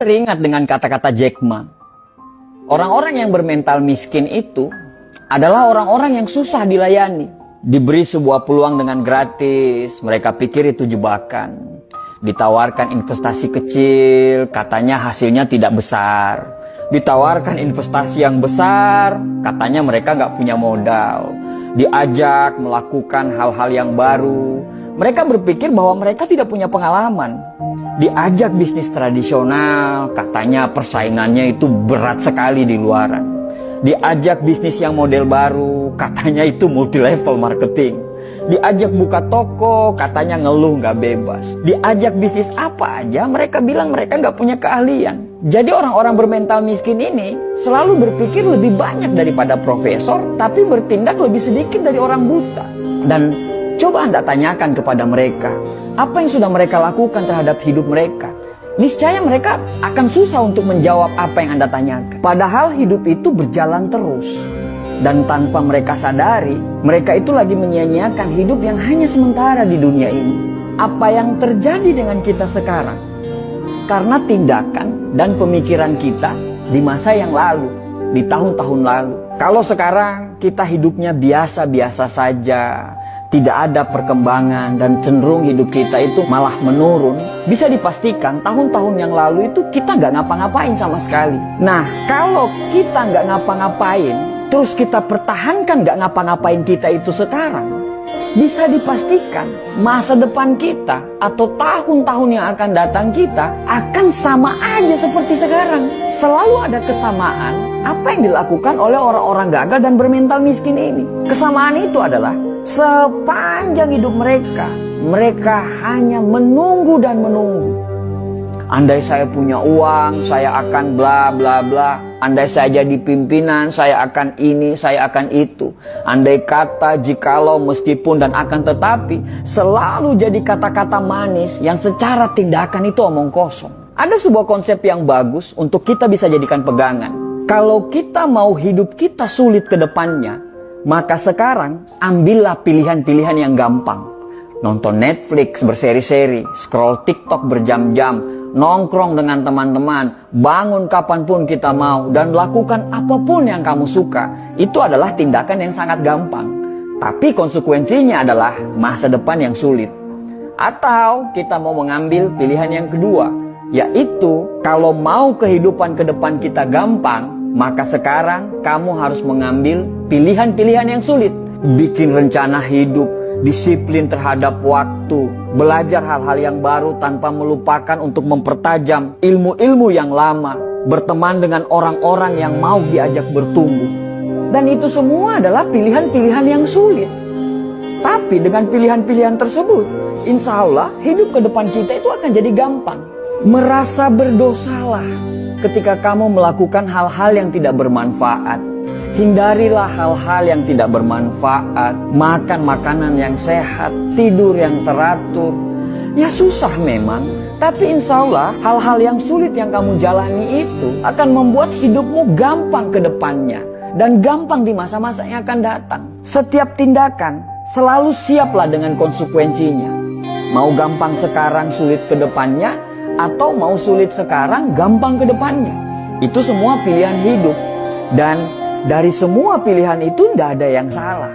Teringat dengan kata-kata Jack Ma. Orang-orang yang bermental miskin itu adalah orang-orang yang susah dilayani. Diberi sebuah peluang dengan gratis, mereka pikir itu jebakan. Ditawarkan investasi kecil, katanya hasilnya tidak besar. Ditawarkan investasi yang besar, katanya mereka nggak punya modal. Diajak melakukan hal-hal yang baru, mereka berpikir bahwa mereka tidak punya pengalaman. Diajak bisnis tradisional, katanya persaingannya itu berat sekali di luaran. Diajak bisnis yang model baru, katanya itu multi level marketing. Diajak buka toko, katanya ngeluh nggak bebas. Diajak bisnis apa aja, mereka bilang mereka nggak punya keahlian. Jadi orang-orang bermental miskin ini selalu berpikir lebih banyak daripada profesor, tapi bertindak lebih sedikit dari orang buta. Dan coba Anda tanyakan kepada mereka, apa yang sudah mereka lakukan terhadap hidup mereka? Niscaya mereka akan susah untuk menjawab apa yang Anda tanyakan. Padahal hidup itu berjalan terus. Dan tanpa mereka sadari, mereka itu lagi menyia-nyiakan hidup yang hanya sementara di dunia ini. Apa yang terjadi dengan kita sekarang? Karena tindakan dan pemikiran kita di masa yang lalu, di tahun-tahun lalu. Kalau sekarang kita hidupnya biasa-biasa saja, tidak ada perkembangan dan cenderung hidup kita itu malah menurun, bisa dipastikan tahun-tahun yang lalu itu kita nggak ngapa-ngapain sama sekali. Nah, kalau kita nggak ngapa-ngapain, terus kita pertahankan nggak ngapa-ngapain kita itu sekarang, bisa dipastikan masa depan kita atau tahun-tahun yang akan datang kita akan sama aja seperti sekarang. Selalu ada kesamaan apa yang dilakukan oleh orang-orang gagal dan bermental miskin ini. Kesamaan itu adalah sepanjang hidup mereka, mereka hanya menunggu dan menunggu. Andai saya punya uang, saya akan bla bla bla. Andai saya jadi pimpinan, saya akan ini, saya akan itu. Andai kata, jikalau, meskipun, dan akan tetapi, selalu jadi kata-kata manis yang secara tindakan itu omong kosong. Ada sebuah konsep yang bagus untuk kita bisa jadikan pegangan. Kalau kita mau hidup kita sulit ke depannya, maka sekarang ambillah pilihan-pilihan yang gampang. Nonton Netflix berseri-seri, scroll TikTok berjam-jam, nongkrong dengan teman-teman, bangun kapanpun kita mau, dan lakukan apapun yang kamu suka. Itu adalah tindakan yang sangat gampang. Tapi konsekuensinya adalah masa depan yang sulit. Atau kita mau mengambil pilihan yang kedua, yaitu kalau mau kehidupan ke depan kita gampang, maka sekarang kamu harus mengambil pilihan-pilihan yang sulit. Bikin rencana hidup, disiplin terhadap waktu, belajar hal-hal yang baru tanpa melupakan untuk mempertajam ilmu-ilmu yang lama, berteman dengan orang-orang yang mau diajak bertumbuh. Dan itu semua adalah pilihan-pilihan yang sulit. Tapi dengan pilihan-pilihan tersebut, insya Allah hidup ke depan kita itu akan jadi gampang. Merasa berdosalah ketika kamu melakukan hal-hal yang tidak bermanfaat. Hindarilah hal-hal yang tidak bermanfaat. Makan makanan yang sehat, tidur yang teratur. Ya susah memang, tapi insya Allah hal-hal yang sulit yang kamu jalani itu akan membuat hidupmu gampang ke depannya. Dan gampang di masa-masa yang akan datang. Setiap tindakan selalu siaplah dengan konsekuensinya. Mau gampang sekarang, sulit ke depannya, atau mau sulit sekarang, gampang ke depannya. Itu semua pilihan hidup. Dan dari semua pilihan itu tidak ada yang salah.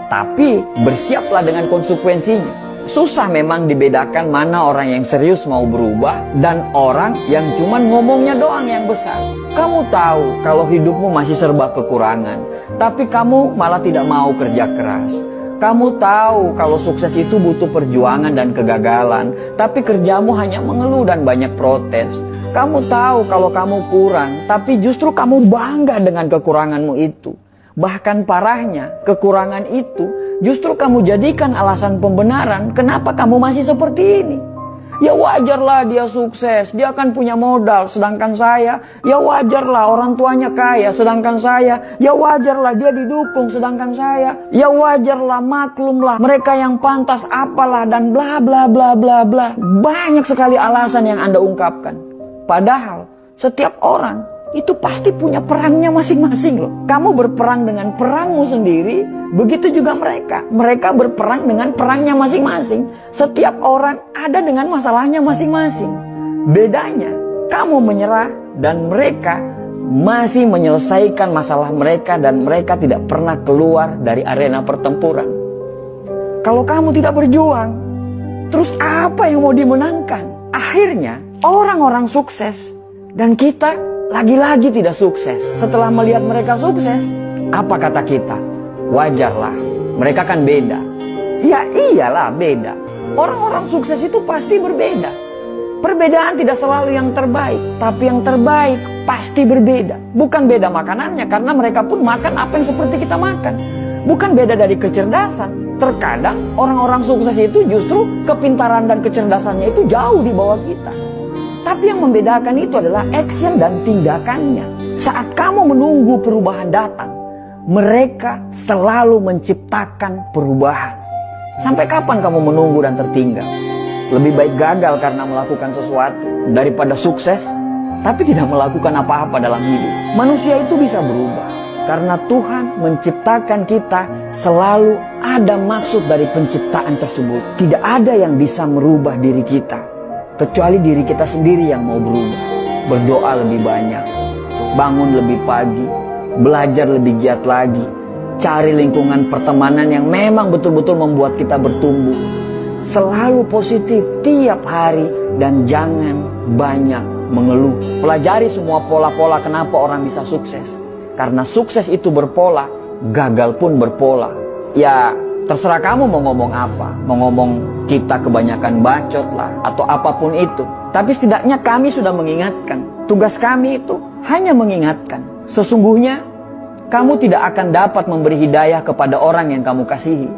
Tapi bersiaplah dengan konsekuensinya. Susah memang dibedakan mana orang yang serius mau berubah dan orang yang cuman ngomongnya doang yang besar. Kamu tahu kalau hidupmu masih serba kekurangan, tapi kamu malah tidak mau kerja keras. Kamu tahu kalau sukses itu butuh perjuangan dan kegagalan, tapi kerjamu hanya mengeluh dan banyak protes. Kamu tahu kalau kamu kurang, tapi justru kamu bangga dengan kekuranganmu itu. Bahkan parahnya, kekurangan itu justru kamu jadikan alasan pembenaran kenapa kamu masih seperti ini. Ya wajarlah dia sukses, dia akan punya modal, sedangkan saya, ya wajarlah orang tuanya kaya, sedangkan saya, ya wajarlah dia didukung, sedangkan saya, ya wajarlah, maklumlah, mereka yang pantas apalah, dan bla bla bla bla bla. Banyak sekali alasan yang Anda ungkapkan. Padahal setiap orang itu pasti punya perangnya masing-masing loh. Kamu berperang dengan perangmu sendiri, begitu juga mereka. Mereka berperang dengan perangnya masing-masing. Setiap orang ada dengan masalahnya masing-masing. Bedanya, kamu menyerah dan mereka masih menyelesaikan masalah mereka dan mereka tidak pernah keluar dari arena pertempuran. Kalau kamu tidak berjuang, terus apa yang mau dimenangkan? Akhirnya orang-orang sukses dan kita lagi-lagi tidak sukses. Setelah melihat mereka sukses, apa kata kita? Wajarlah, mereka kan beda. Ya iyalah beda. Orang-orang sukses itu pasti berbeda. Perbedaan tidak selalu yang terbaik, tapi yang terbaik pasti berbeda. Bukan beda makanannya, karena mereka pun makan apa yang seperti kita makan. Bukan beda dari kecerdasan. Terkadang orang-orang sukses itu justru kepintaran dan kecerdasannya itu jauh di bawah kita. Tapi yang membedakan itu adalah action dan tindakannya. Saat kamu menunggu perubahan datang, mereka selalu menciptakan perubahan. Sampai kapan kamu menunggu dan tertinggal? Lebih baik gagal karena melakukan sesuatu daripada sukses tapi tidak melakukan apa-apa dalam hidup. Manusia itu bisa berubah karena Tuhan menciptakan kita, selalu ada maksud dari penciptaan tersebut. Tidak ada yang bisa merubah diri kita kecuali diri kita sendiri yang mau berubah. Berdoa lebih banyak, bangun lebih pagi, belajar lebih giat lagi, cari lingkungan pertemanan yang memang betul-betul membuat kita bertumbuh. Selalu positif tiap hari dan jangan banyak mengeluh. Pelajari semua pola-pola kenapa orang bisa sukses. Karena sukses itu berpola, gagal pun berpola. Ya terserah kamu mau ngomong apa. Mau ngomong kita kebanyakan bacot lah atau apapun itu. Tapi setidaknya kami sudah mengingatkan. Tugas kami itu hanya mengingatkan. Sesungguhnya kamu tidak akan dapat memberi hidayah kepada orang yang kamu kasihi.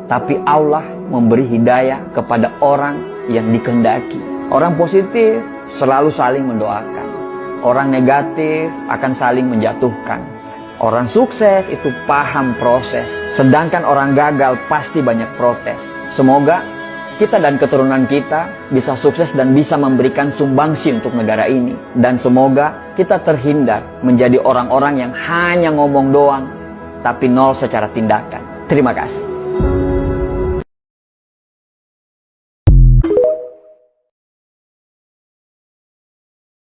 Tapi Allah memberi hidayah kepada orang yang dikehendaki. Orang positif selalu saling mendoakan. Orang negatif akan saling menjatuhkan. Orang sukses itu paham proses. Sedangkan orang gagal pasti banyak protes. Semoga kita dan keturunan kita bisa sukses dan bisa memberikan sumbangsi untuk negara ini. Dan semoga kita terhindar menjadi orang-orang yang hanya ngomong doang, tapi nol secara tindakan. Terima kasih.